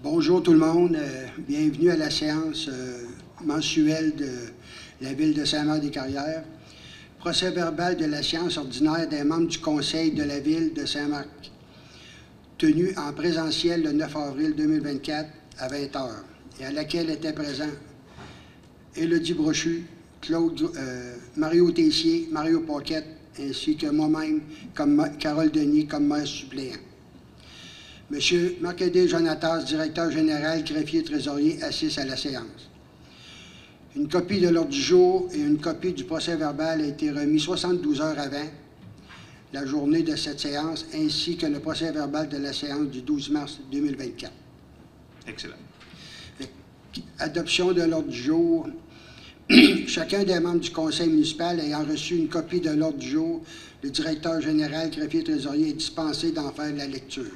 Bonjour tout le monde, bienvenue à la séance mensuelle de la Ville de Saint-Marc-des-Carrières. Procès verbal de la séance ordinaire des membres du Conseil de la Ville de Saint-Marc, tenue en présentiel le 9 avril 2024 à 20 h, et à laquelle étaient présents Élodie Brochu, Mario Tessier, Mario Paquette, ainsi que moi-même, comme Carole Denis, comme maire suppléant. M. Marc-Aidé Jonatas, directeur général, greffier trésorier, assiste à la séance. Une copie de l'ordre du jour et une copie du procès-verbal a été remis 72 heures avant la journée de cette séance, ainsi que le procès-verbal de la séance du 12 mars 2024. Excellent. Adoption de l'ordre du jour. Chacun des membres du conseil municipal ayant reçu une copie de l'ordre du jour, le directeur général, greffier trésorier est dispensé d'en faire la lecture.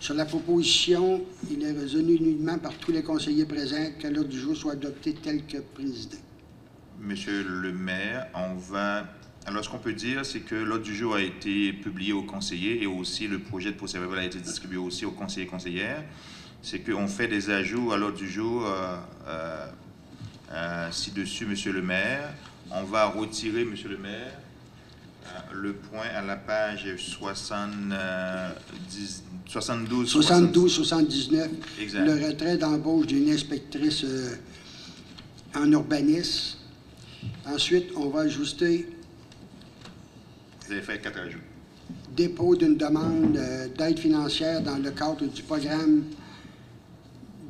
Sur la proposition, il est résolu unanimement par tous les conseillers présents que l'ordre du jour soit adopté tel que président. Monsieur le maire, alors ce qu'on peut dire, c'est que l'ordre du jour a été publié aux conseillers et aussi le projet de procès-verbal a été distribué aussi aux conseillers et conseillères. C'est qu'on fait des ajouts à l'ordre du jour ci-dessus, monsieur le maire. On va retirer, monsieur le maire, le point à la page 72-79, le retrait d'embauche d'une inspectrice en urbanisme. Ensuite, on va ajuster. Vous avez fait 4 ajouts. Dépôt d'une demande d'aide financière dans le cadre du programme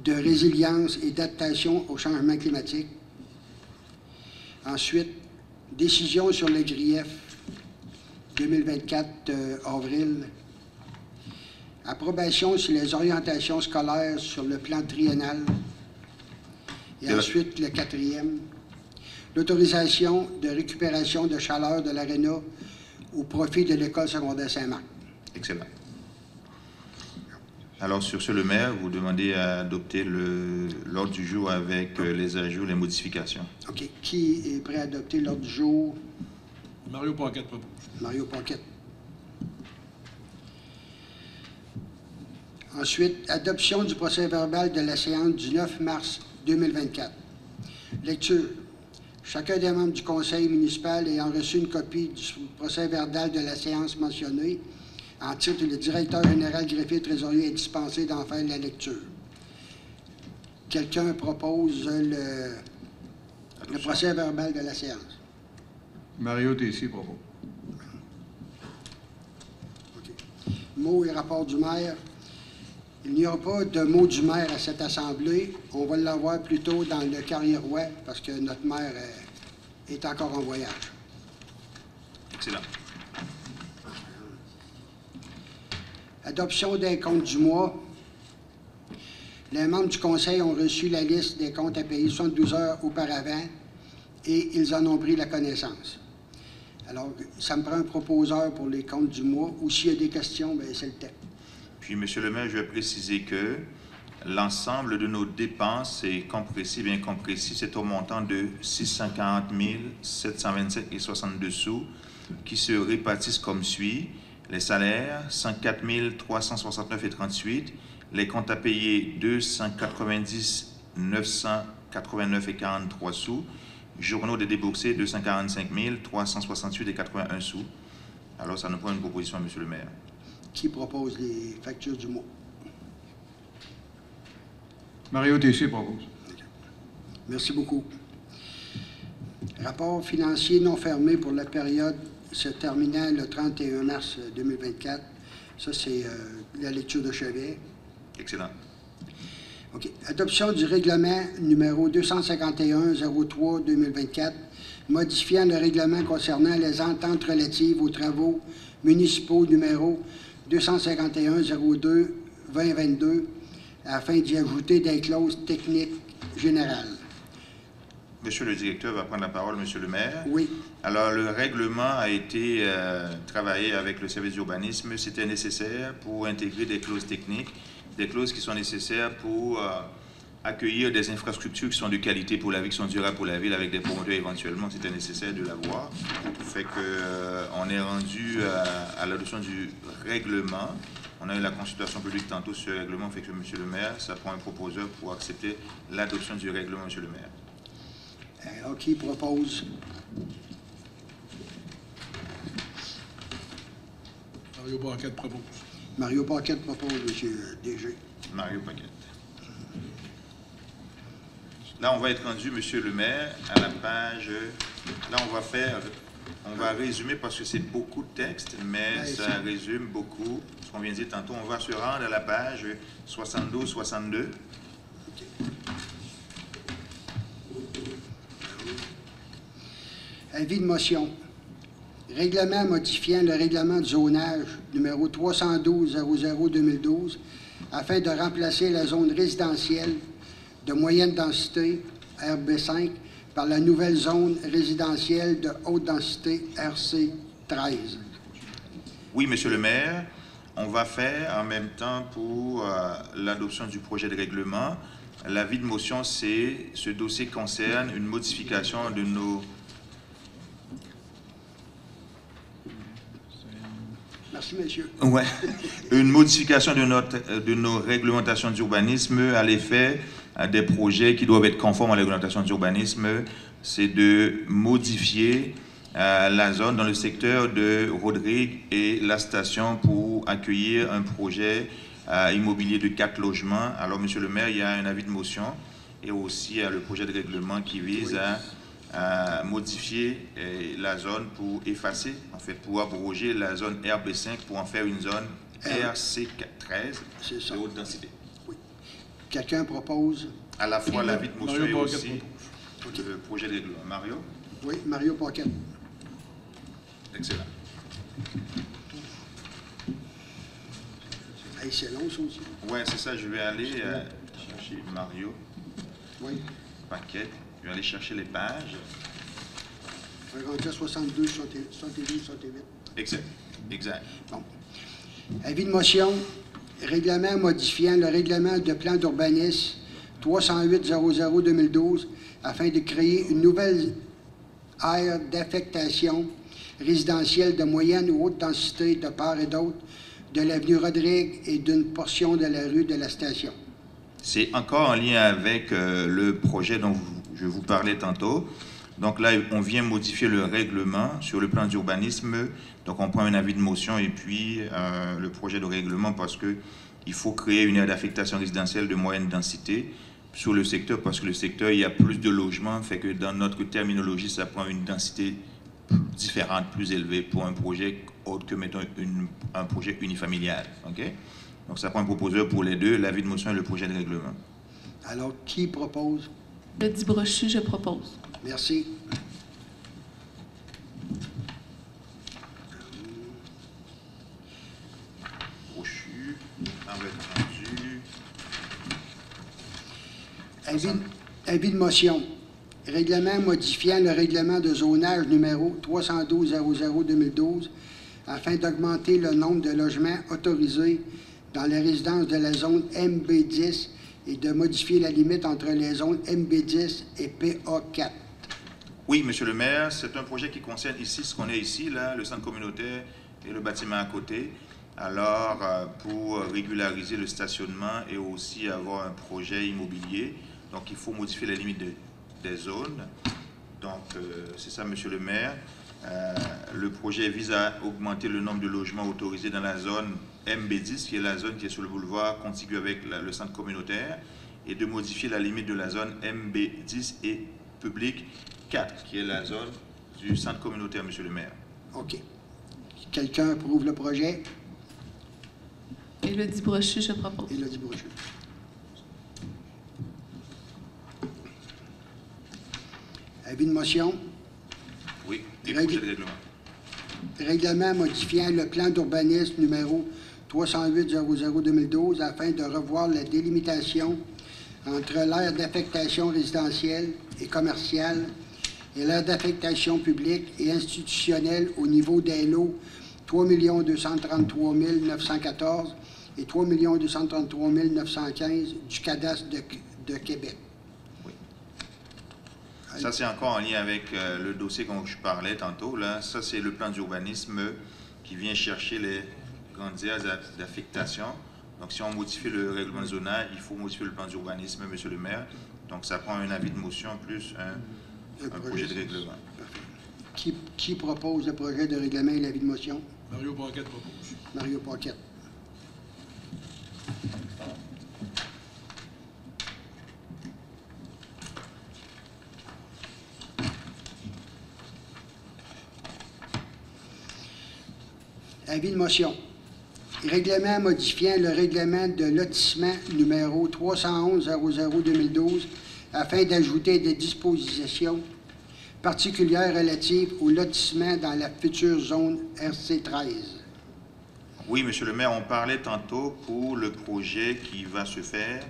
de résilience et d'adaptation au changement climatique. Ensuite, décision sur le grief 2024 avril. Approbation sur les orientations scolaires sur le plan triennal. Et ensuite, le 4e, l'autorisation de récupération de chaleur de l'ARENA au profit de l'École secondaire Saint-Marc. Excellent. Alors, sur ce, le maire, vous demandez à adopter l'ordre du jour avec les ajouts, les modifications. OK. Qui est prêt à adopter l'ordre du jour? Mario Paquette propose. Mario Paquette. Ensuite, adoption du procès-verbal de la séance du 9 mars 2024. Lecture. Chacun des membres du conseil municipal ayant reçu une copie du procès-verbal de la séance mentionnée, en titre, le directeur général, greffier trésorier est dispensé d'en faire la lecture. Quelqu'un propose le procès-verbal de la séance? Mario Tessier propose. OK. Mots et rapport du maire. Il n'y aura pas de mot du maire à cette assemblée. On va l'avoir plutôt dans le Carrière-Roi parce que notre maire est encore en voyage. Excellent. Adoption des comptes du mois. Les membres du conseil ont reçu la liste des comptes à payer 72 heures auparavant et ils en ont pris la connaissance. Alors, ça me prend un proposeur pour les comptes du mois ou s'il y a des questions, bien, c'est le temps. Puis, monsieur le maire, je vais préciser que l'ensemble de nos dépenses et compressifs, bien compressifs, c'est au montant de 640 727,62 sous qui se répartissent comme suit. Les salaires, 104 369,38. Les comptes à payer, 290 989,43 sous. Journaux de déboursés, 245 368,81 sous. Alors, ça nous prend une proposition, monsieur le maire. Qui propose les factures du mois? Mario Tessier propose. Merci beaucoup. Rapport financier non fermé pour la période se terminant le 31 mars 2024. Ça, c'est la lecture de chevet. Excellent. OK. Adoption du règlement numéro 251-03-2024, modifiant le règlement concernant les ententes relatives aux travaux municipaux numéro 251-02-2022, afin d'y ajouter des clauses techniques générales. Monsieur le directeur va prendre la parole, monsieur le maire. Oui. Alors, le règlement a été travaillé avec le service d'urbanisme. C'était nécessaire pour intégrer des clauses techniques, des clauses qui sont nécessaires pour accueillir des infrastructures qui sont de qualité pour la ville, qui sont durables pour la ville, avec des promoteurs éventuellement. C'était nécessaire de l'avoir. Fait que on est rendu à l'adoption du règlement. On a eu la consultation publique tantôt sur le règlement, fait que Monsieur le maire, ça prend un proposeur pour accepter l'adoption du règlement, Monsieur le maire. Alors, qui propose? Mario Paquette propose. Mario Paquette propose, Monsieur DG. Mario Paquette. Là, on va être rendu, Monsieur le maire, à la page... Là, on va résumer parce que c'est beaucoup de texte, mais Ouais, ça résume beaucoup ce qu'on vient de dire tantôt. On va se rendre à la page 72-62. Avis de motion. Règlement modifiant le règlement de zonage numéro 312-00-2012 afin de remplacer la zone résidentielle de moyenne densité RB5 par la nouvelle zone résidentielle de haute densité RC13. Oui, Monsieur le maire, on va faire en même temps pour l'adoption du projet de règlement. L'avis de motion, c'est ce dossier concerne une modification de nos... Merci, monsieur. Ouais. Une modification de nos réglementations d'urbanisme à l'effet des projets qui doivent être conformes à la réglementation d'urbanisme. C'est de modifier la zone dans le secteur de Rodrigue et la station pour accueillir un projet immobilier de 4 logements. Alors, Monsieur le maire, il y a un avis de motion et aussi le projet de règlement qui vise à modifier la zone pour effacer, en fait, pour abroger la zone RB5 pour en faire une zone RC13 de haute densité. Oui. Quelqu'un propose? À la fois l'avis de motion et Mario aussi le projet de règlement. Mario? Oui, Mario Paquette. Excellent. Hey, c'est long, ça aussi. Ouais, c'est ça, je vais aller chercher Mario Oui. Paquette. Je vais aller chercher les pages. On est rendu à 62, 72, 68. Exact. Exact. Bon. Avis de motion. Règlement modifiant le règlement de plan d'urbanisme 308-00-2012 afin de créer une nouvelle aire d'affectation résidentielle de moyenne ou haute densité de part et d'autre de l'avenue Rodrigue et d'une portion de la rue de la station. C'est encore en lien avec le projet dont je vous parlais tantôt. Donc là, on vient modifier le règlement sur le plan d'urbanisme. Donc on prend un avis de motion et puis le projet de règlement parce qu'il faut créer une aire d'affectation résidentielle de moyenne densité sur le secteur parce que le secteur, il y a plus de logements, fait que dans notre terminologie, ça prend une densité différente, plus élevée pour un projet autre que, mettons, un projet unifamilial. Okay? Donc ça prend un proposeur pour les deux, l'avis de motion et le projet de règlement. Alors, qui propose? Le dit Brochu, je propose. Merci. Brochu, en rendu. Avis de motion. Règlement modifiant le règlement de zonage numéro 312-00-2012 afin d'augmenter le nombre de logements autorisés dans les résidences de la zone MB10 et de modifier la limite entre les zones MB10 et PA4. Oui, Monsieur le maire, c'est un projet qui concerne ici, ce qu'on est ici, là, le centre communautaire et le bâtiment à côté. Alors, pour régulariser le stationnement et aussi avoir un projet immobilier, donc il faut modifier la limite des zones. Donc, c'est ça, Monsieur le maire. Le projet vise à augmenter le nombre de logements autorisés dans la zone MB10, qui est la zone qui est sur le boulevard contigu avec le centre communautaire, et de modifier la limite de la zone MB10 et public 4, qui est la zone du centre communautaire, Monsieur le maire. OK. Quelqu'un approuve le projet? Et le dit Brochu, je propose. Il a dit Brochu. Avis de motion. Oui, et projet de règlement. Règlement modifiant le plan d'urbanisme numéro 308-00-2012 afin de revoir la délimitation entre l'aire d'affectation résidentielle et commerciale et l'aire d'affectation publique et institutionnelle au niveau des lots 3 233 914 et 3 233 915 du cadastre de Québec. Oui. Ça, c'est encore en lien avec le dossier dont je parlais tantôt. Là. Ça, c'est le plan d'urbanisme qui vient chercher les grandes aires d'affectation. Donc, si on modifie le règlement de zonage, il faut modifier le plan d'urbanisme, monsieur le maire. Donc, ça prend un avis de motion plus un projet de règlement. Qui propose le projet de règlement et l'avis de motion? Mario Paquette propose. Mario Paquette. Avis de motion. Règlement modifiant le règlement de lotissement numéro 311-00-2012 afin d'ajouter des dispositions particulières relatives au lotissement dans la future zone RC13. Oui, monsieur le maire, on parlait tantôt pour le projet qui va se faire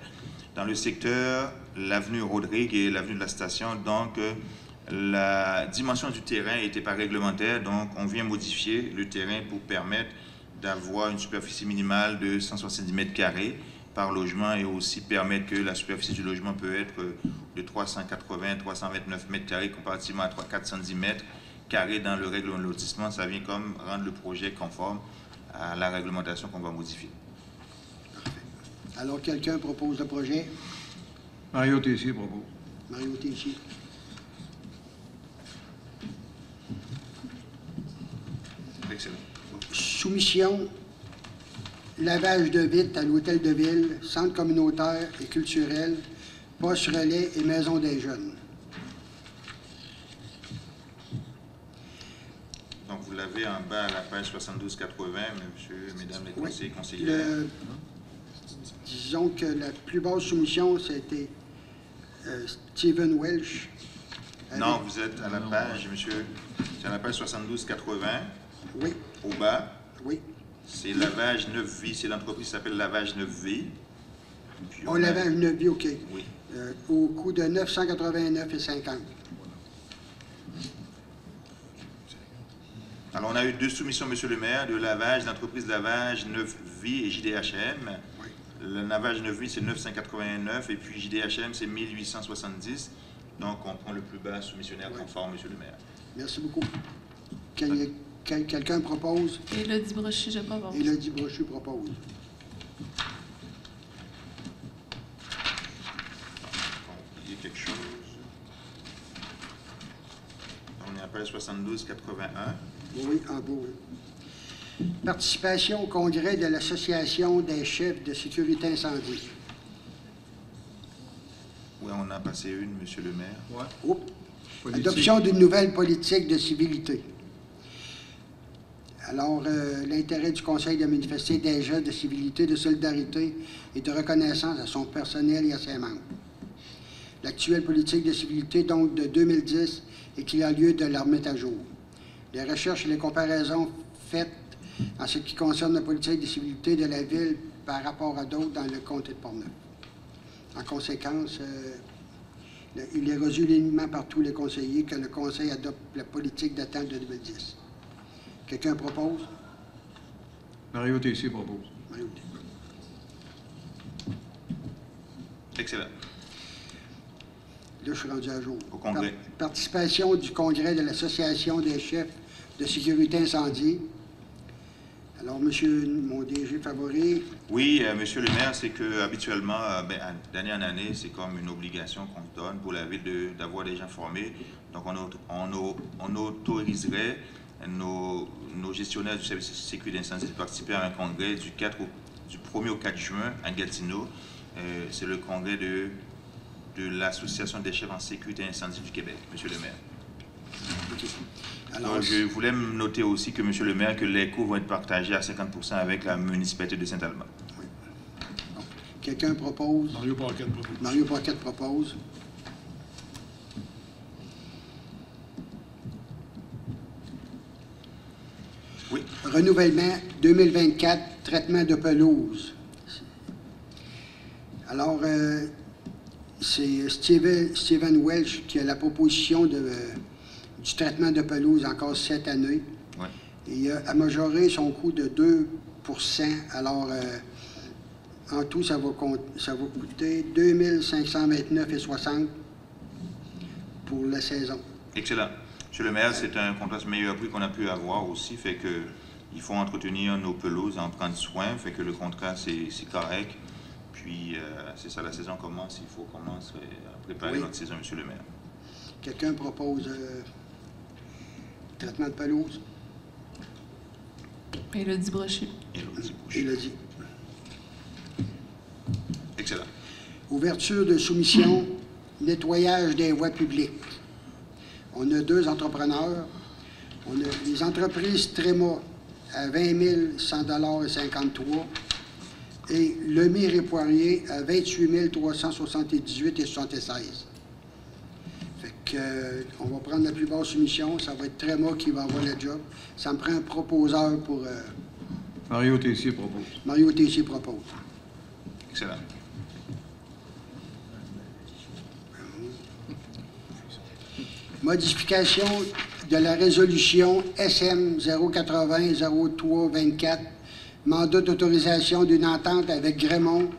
dans le secteur l'avenue Rodrigue et l'avenue de la Station. Donc, la dimension du terrain n'était pas réglementaire, donc on vient modifier le terrain pour permettre d'avoir une superficie minimale de 170 mètres carrés par logement et aussi permettre que la superficie du logement peut être de 380-329 mètres carrés comparativement à 410 mètres carrés dans le règlement de lotissement. Ça vient comme rendre le projet conforme à la réglementation qu'on va modifier. Alors, quelqu'un propose le projet? Mario Tessier propose. Mario Tessier. Excellent. Soumission, lavage de vitres à l'hôtel de ville, centre communautaire et culturel, poste relais et maison des jeunes. Donc, vous l'avez en bas à la page 72-80, monsieur, mesdames les conseillers, conseillères. Disons que la plus basse soumission, c'était Stephen Welsh. Non, vous êtes à la page, monsieur, c'est à la page 72-80, Oui, au bas. oui. C'est Lavage 9V, c'est l'entreprise qui s'appelle Lavage 9V. Puis On lavage 9 vies, OK. Oui. Au coût de 989,50. Alors, on a eu deux soumissions, monsieur le maire, de lavage, l'entreprise Lavage 9V et JDHM. Oui. Le lavage 9V, c'est 989, et puis JDHM, c'est 1870. Donc, on prend le plus bas soumissionnaire conforme, monsieur le maire. Merci beaucoup. Quelqu'un propose? Élodie Brochu, je propose. Élodie Brochu propose. Il y a quelque chose. On est à page 72-81. Oui, en bas, oui. Participation au congrès de l'Association des chefs de sécurité incendie. Oui, on a passé une, monsieur le maire. Ouais. Oups. Politique. Adoption d'une nouvelle politique de civilité. Alors, l'intérêt du Conseil de manifester des gestes de civilité, de solidarité et de reconnaissance à son personnel et à ses membres. L'actuelle politique de civilité, donc de 2010, et qu'il a lieu de la remettre à jour. Les recherches et les comparaisons faites en ce qui concerne la politique de civilité de la Ville par rapport à d'autres dans le comté de Portneuf. En conséquence, il est reçu unanimement par tous les conseillers que le Conseil adopte la politique d'attente de 2010. Quelqu'un propose? Mario Tessier propose. Mario. Excellent. Là, je suis rendu à jour. Au congrès. Participation du congrès de l'Association des chefs de sécurité incendie. Alors, monsieur mon DG favori. Oui, monsieur le maire, c'est que habituellement, d'année en année, c'est comme une obligation qu'on se donne pour la ville d'avoir des gens formés. Donc, on autoriserait nos gestionnaires du service de sécurité incendie de participer à un congrès du 1er au 4 juin à Gatineau. C'est le congrès de l'Association des chefs en sécurité incendie du Québec, monsieur le maire. Okay. Alors, Donc, je voulais noter aussi que, monsieur le maire, que les coûts vont être partagés à 50% avec la municipalité de Saint-Alban. oui. Bon. Quelqu'un propose? Mario Paquette propose. Mario Paquette propose. Oui. Renouvellement 2024, traitement de pelouse. Alors, c'est Stephen Welsh qui a la proposition du traitement de pelouse encore cette année. Oui. Il a majoré son coût de 2 %. Alors, en tout, ça va coûter 2 529,60 pour la saison. Excellent. Monsieur le maire, c'est un contrat de meilleur prix qu'on a pu avoir aussi, fait que il faut entretenir nos pelouses, en prendre soin, fait que le contrat, c'est correct. Puis, c'est ça, la saison commence, il faut commencer à préparer notre saison, Monsieur le maire. Quelqu'un propose traitement de pelouse? Élodie Brochu. Il a dit. Excellent. Ouverture de soumission, nettoyage des voies publiques. On a 2 entrepreneurs. On a les entreprises Tréma à 20 100,53 $ et Lemire et Poirier à 28 378,76 $. Fait que, on va prendre la plus basse soumission. Ça va être Tréma qui va avoir le job. Ça me prend un proposeur pour... Mario Tessier propose. Mario Tessier propose. Excellent. Modification de la résolution SM 080-03-24, mandat d'autorisation d'une entente avec Grémont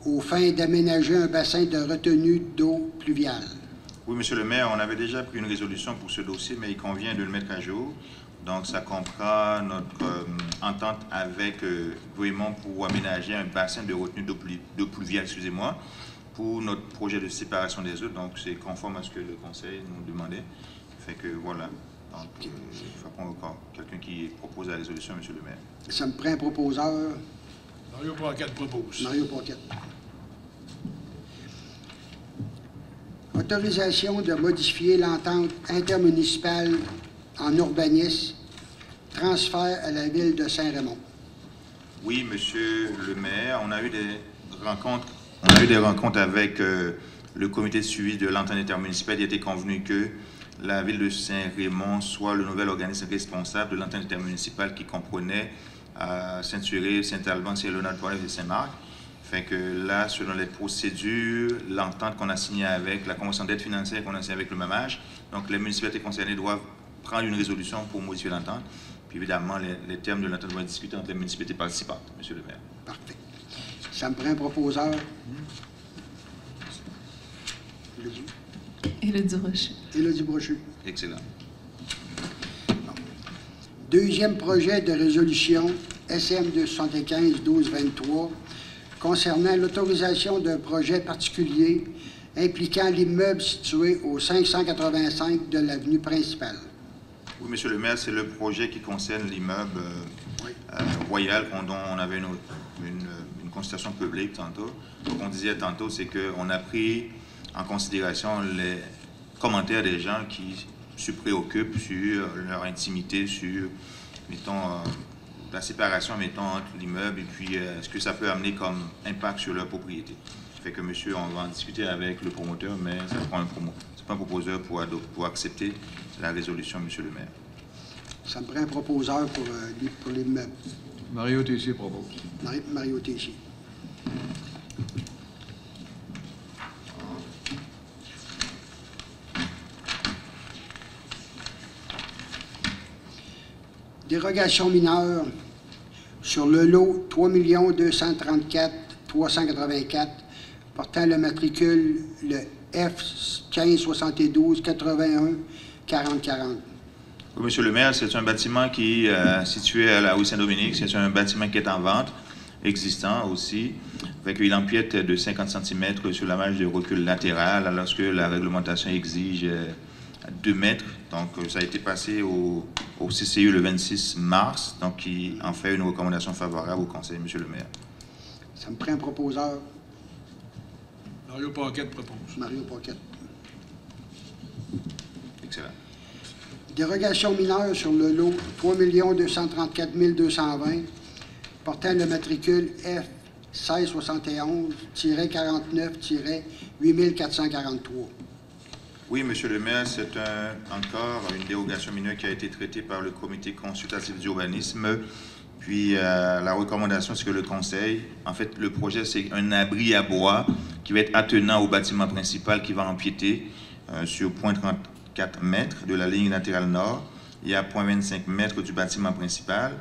aux fins d'aménager un bassin de retenue d'eau pluviale. Oui, Monsieur le maire, on avait déjà pris une résolution pour ce dossier, mais il convient de le mettre à jour. Donc, ça comprend notre entente avec Grémont pour aménager un bassin de retenue d'eau pluviale, excusez-moi, pour notre projet de séparation des eaux. Donc, c'est conforme à ce que le conseil nous demandait. Fait que voilà. Donc, il faut prendre encore quelqu'un qui propose la résolution, Monsieur le maire. Ça me prend un proposeur. Mario Paquette propose. Mario Paquette. Autorisation de modifier l'entente intermunicipale en urbanisme, transfert à la ville de Saint-Raymond. Oui, Monsieur le maire, on a eu des rencontres avec le comité de suivi de l'entente intermunicipale. Il a été convenu que la ville de Saint-Raymond soit le nouvel organisme responsable de l'entente intermunicipale qui comprenait Saint-Thuré, Saint-Alban, Saint-Léonard, Trois-Rivières et Saint-Marc. Fait que là, selon les procédures, l'entente qu'on a signée avec, la convention d'aide financière qu'on a signée avec le MAMAGE, donc les municipalités concernées doivent prendre une résolution pour modifier l'entente. Puis évidemment, les termes de l'entente vont être discutés entre les municipalités participantes, Monsieur le maire. Parfait. Ça me prend un proposeur. Élodie Brochu. Élodie Brochu. Excellent. Deuxième projet de résolution SM 275-12-23 concernant l'autorisation d'un projet particulier impliquant l'immeuble situé au 585 de l'avenue principale. Oui, Monsieur le maire, c'est le projet qui concerne l'immeuble Royal dont on avait une consultation publique tantôt. Donc, on disait tantôt, c'est qu'on a pris en considération les commentaires des gens qui se préoccupent sur leur intimité, sur, mettons, la séparation, mettons, entre l'immeuble et puis ce que ça peut amener comme impact sur leur propriété. Ça fait que, monsieur, on va en discuter avec le promoteur, mais ça prend un proposeur pour accepter la résolution, monsieur le maire. Ça me prend un proposeur pour l'immeuble. Mario Tessier propose. Mario Tessier. Dérogation mineure sur le lot 3 234 384 portant le matricule le F 1572 81 40 40. Oui, monsieur le maire, c'est un bâtiment qui est situé à la rue Saint-Dominique. C'est un bâtiment qui est en vente, existant aussi. Il empiète de 50 cm sur la marge de recul latéral, alors que la réglementation exige 2 mètres. Donc, ça a été passé au CCE le 26 mars, donc qui en fait une recommandation favorable au conseil, monsieur le maire. Ça me prend un proposeur. Mario Paquette propose. Mario Paquette. Excellent. Dérogation mineure sur le lot 3 234 220 portant le matricule F 1671-49-8443. Oui, monsieur le maire, c'est encore une dérogation mineure qui a été traitée par le comité consultatif d'urbanisme. Puis la recommandation, c'est que le conseil, en fait, le projet, c'est un abri à bois qui va être attenant au bâtiment principal qui va empiéter sur 0,34 mètres de la ligne latérale nord et à 0,25 mètres du bâtiment principal.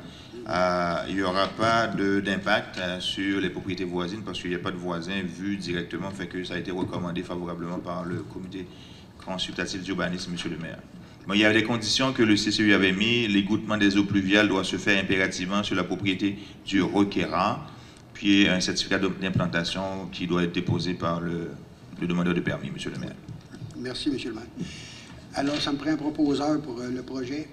Il n'y aura pas d'impact sur les propriétés voisines parce qu'il n'y a pas de voisins vus directement, fait que ça a été recommandé favorablement par le comité consultatif d'urbanisme, monsieur le maire. Bon, il y avait des conditions que le CCU avait mis. L'égouttement des eaux pluviales doit se faire impérativement sur la propriété du requérant, puis un certificat d'implantation qui doit être déposé par le demandeur de permis, Monsieur le maire. Merci, M. le maire. Alors, ça me prend un proposeur pour le projet.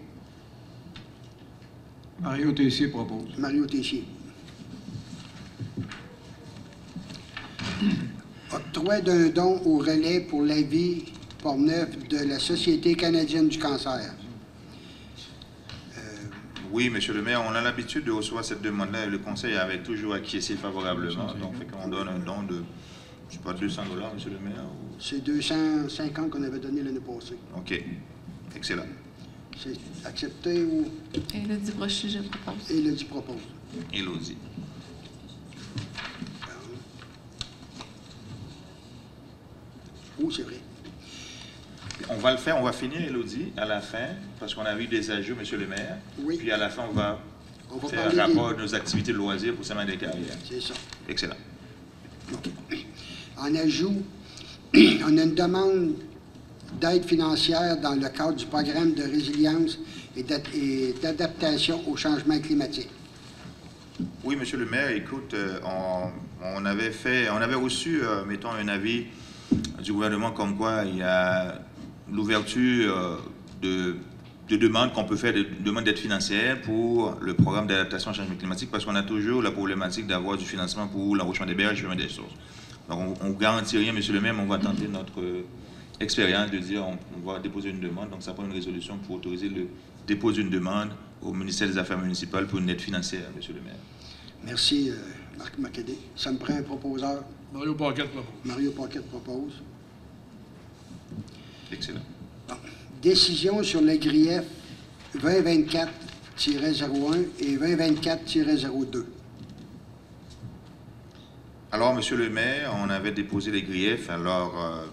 Mario Tessier propose. Mario Tessier. Octroi d'un don au relais pour la vie Portneuf de la Société canadienne du cancer. Oui, Monsieur le maire, on a l'habitude de recevoir cette demande-là et le conseil avait toujours acquiescé favorablement. Donc, on donne un don de, je sais pas, $200, Monsieur le maire. Ou... C'est 250 qu'on avait donné l'année passée. OK. Excellent. C'est accepté ou... Élodie Brochu, je propose. Élodie propose. Élodie. Oh, c'est vrai. On va le faire, on va finir, Élodie, à la fin, parce qu'on a eu des ajouts, Monsieur le maire. Oui. Puis à la fin, on va faire un parler rapport de nos activités de loisirs pour Saint-Marc-des-Carrières. C'est ça. Excellent. OK. En ajout, on a une demande d'aide financière dans le cadre du programme de résilience et d'adaptation au changement climatique. Oui, Monsieur le maire, écoute, on avait reçu, mettons, un avis du gouvernement comme quoi il y a l'ouverture de demandes qu'on peut faire, de demandes d'aide financière pour le programme d'adaptation au changement climatique, parce qu'on a toujours la problématique d'avoir du financement pour l'enrichissement des berges et des sources. Donc, on ne garantit rien, Monsieur le maire, mais on va tenter notre expérience de dire on va déposer une demande. Donc, ça prend une résolution pour autoriser le dépôt d'une demande au ministère des Affaires municipales pour une aide financière, Monsieur le maire. Merci, Marc Macadé. Ça me prend un proposeur. Mario Paquette propose. Mario Paquette propose. Excellent. Bon. Décision sur le grief 2024-01 et 2024-02. Alors, Monsieur le maire, on avait déposé les griefs. Alors,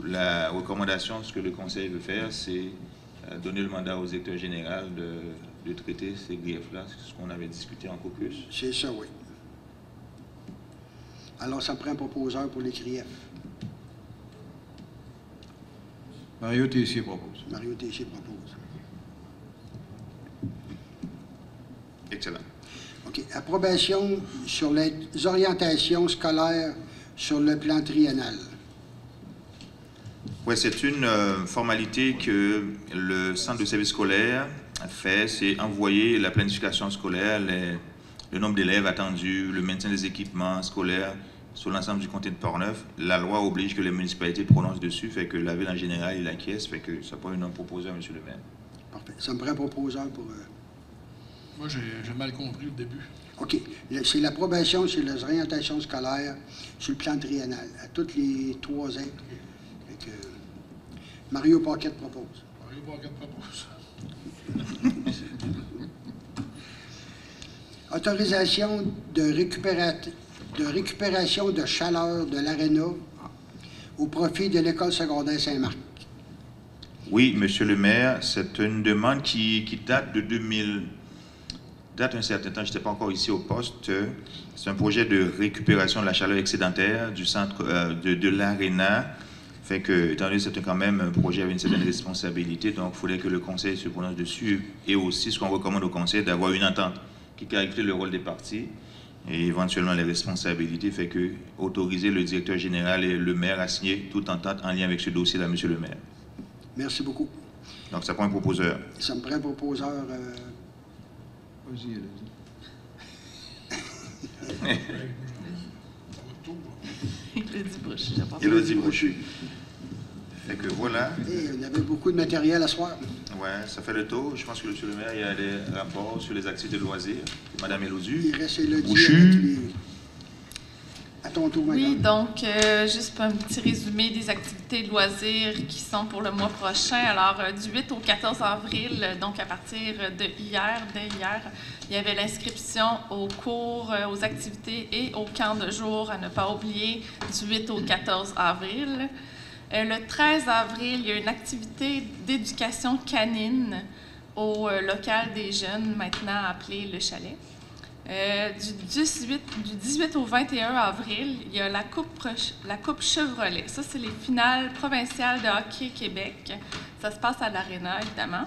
la recommandation, ce que le conseil veut faire, c'est donner le mandat au directeur général de traiter ces griefs-là, c'est ce qu'on avait discuté en caucus. C'est ça, oui. Alors, ça me prend un proposeur pour les griefs. Mario Tessier propose. Mario Tessier propose. Excellent. OK. Approbation sur les orientations scolaires sur le plan triennal. Oui, c'est une formalité que le centre de service scolaire fait, c'est envoyer la planification scolaire, le nombre d'élèves attendus, le maintien des équipements scolaires sur l'ensemble du comté de Portneuf. La loi oblige que les municipalités prononcent dessus, fait que la ville en général, il acquiesce, fait que ça prend un proposeur, Monsieur le maire. Parfait. Ça me prend un proposeur pour... Moi, j'ai mal compris le début. OK. C'est l'approbation sur les orientations scolaires sur le plan triennal, à tous les 3 ans. Fait que, Mario Paquette propose. Mario Paquette propose. Autorisation de récupération de chaleur de l'ARENA au profit de l'École secondaire Saint-Marc. Oui, Monsieur le maire, c'est une demande qui date de 2000... date un certain temps, je n'étais pas encore ici au poste. C'est un projet de récupération de la chaleur excédentaire du centre de l'ARENA. Fait que, étant donné que c'était quand même un projet avec une certaine responsabilité, donc il faudrait que le conseil se prononce dessus. Et aussi, ce qu'on recommande au conseil, d'avoir une entente qui clarifie le rôle des parties et éventuellement les responsabilités. Fait que autoriser le directeur général et le maire à signer toute entente en lien avec ce dossier-là, Monsieur le maire. Merci beaucoup. Donc, ça prend un proposeur. Ça me prend un proposeur... Vas-y, Élodie Brochu, je propose. Élodie Brochu. Fait que voilà. Et on avait beaucoup de matériel à soir. Ouais, ça fait le tour. Je pense que, Monsieur le maire, il y a des rapports sur les activités de loisirs. Madame Élodie. Il reste Élodie Brochu. avec les... À ton tour, madame. Oui, donc, juste un petit résumé des activités de loisirs qui sont pour le mois prochain. Alors, du 8 au 14 avril, donc à partir de hier, dès hier, il y avait l'inscription aux cours, aux activités et aux camps de jour, à ne pas oublier, du 8 au 14 avril. Le 13 avril, il y a une activité d'éducation canine au local des jeunes, maintenant appelé Le Chalet. Du 18 au 21 avril, il y a la Coupe Chevrolet. Ça, c'est les finales provinciales de hockey Québec. Ça se passe à l'Arena, évidemment.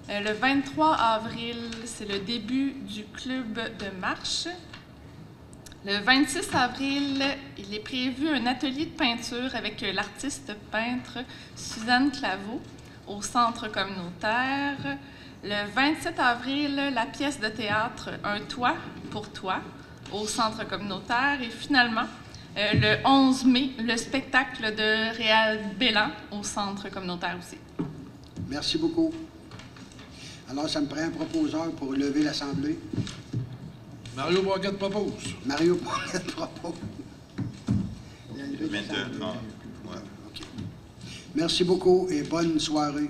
Le 23 avril, c'est le début du club de marche. Le 26 avril, il est prévu un atelier de peinture avec l'artiste peintre Suzanne Claveau au centre communautaire. Le 27 avril, la pièce de théâtre Un toit pour toi au centre communautaire. Et finalement, le 11 mai, le spectacle de Réal Bélan au centre communautaire aussi. Merci beaucoup. Alors, ça me prend un proposeur pour lever l'Assemblée. Mario Boisquette propose. Mario Boisquette propose. Maintenant, ouais. OK. Merci beaucoup et bonne soirée.